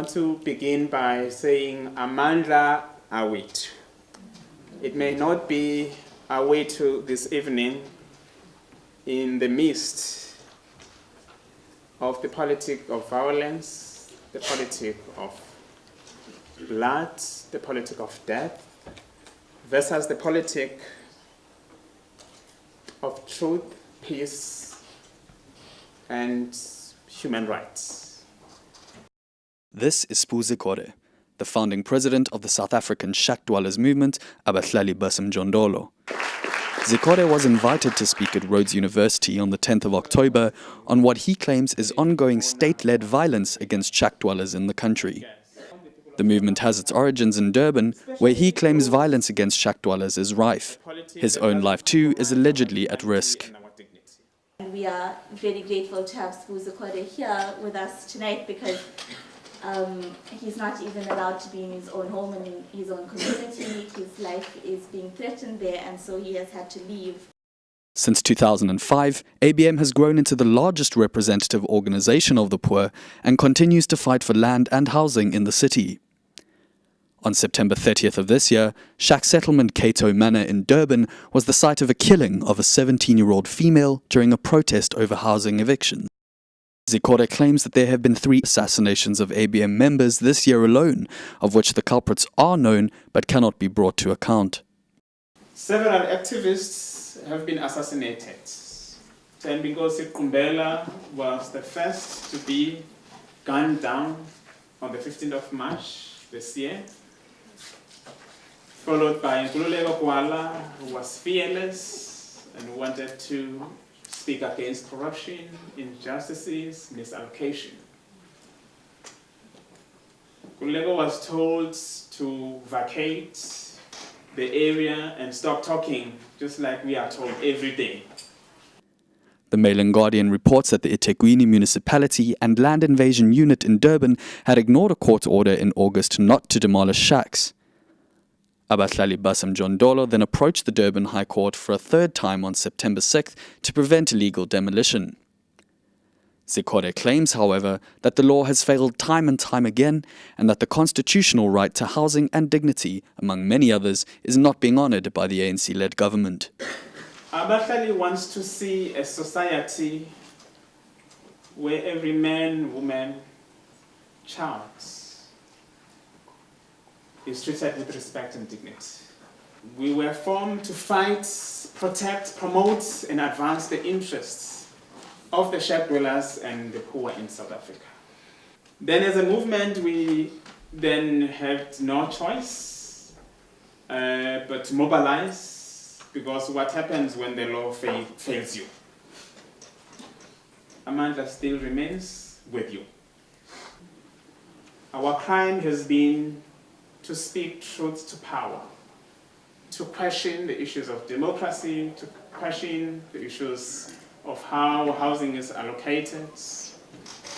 want to begin by saying Amandla awethu. It may not be awethu this evening in the midst of the politic of violence, the politic of blood, the politic of death, versus the politic of truth, peace, and human rights. This is Zikode, the founding president of the South African shack dwellers movement, Abahlali baseMjondolo. Zikode was invited to speak at Rhodes University on the 10th of October on what he claims is ongoing state-led violence against shack dwellers in the country. The movement has its origins in Durban, where he claims violence against shack dwellers is rife. His own life too is allegedly at risk. We are very grateful to have Zikode here with us tonight because he's not even allowed to be in his own home and in his own community. His life is being threatened there, and so he has had to leave. Since 2005, ABM has grown into the largest representative organization of the poor and continues to fight for land and housing in the city. On September 30th of this year, shack settlement Cato Manor in Durban was the site of a killing of a 17-year-old female during a protest over housing evictions. Zikode claims that there have been 3 assassinations of ABM members this year alone, of which the culprits are known but cannot be brought to account. Several activists have been assassinated. Nqobile was the first to be gunned down on the 15th of March this year, followed by Nqobile, who was fearless and wanted to speak against corruption, injustices, misallocation. Nqobile was told to vacate the area and stop talking, just like we are told every day. The Mail and Guardian reports that the eThekwini municipality and land invasion unit in Durban had ignored a court order in August not to demolish shacks. Abahlali baseMjondolo then approached the Durban High Court for a third time on September 6th to prevent illegal demolition. Zikode claims, however, that the law has failed time and time again and that the constitutional right to housing and dignity, among many others, is not being honoured by the ANC-led government. Abahlali wants to see a society where every man, woman, child is treated with respect and dignity. We were formed to fight, protect, promote, and advance the interests of the shack dwellers and the poor in South Africa. Then as a movement, we then had no choice but to mobilize, because what happens when the law fails you? Amandla still remains with you. Our crime has been to speak truth to power, to question the issues of democracy, to question the issues of how housing is allocated,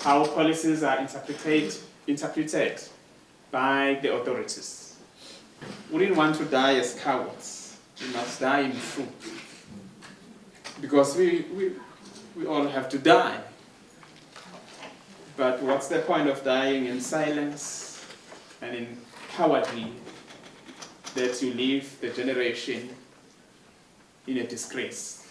how policies are interpreted by the authorities. We didn't want to die as cowards. We must die in truth. Because we all have to die. But what's the point of dying in silence and in cowardly that you leave the generation in a disgrace?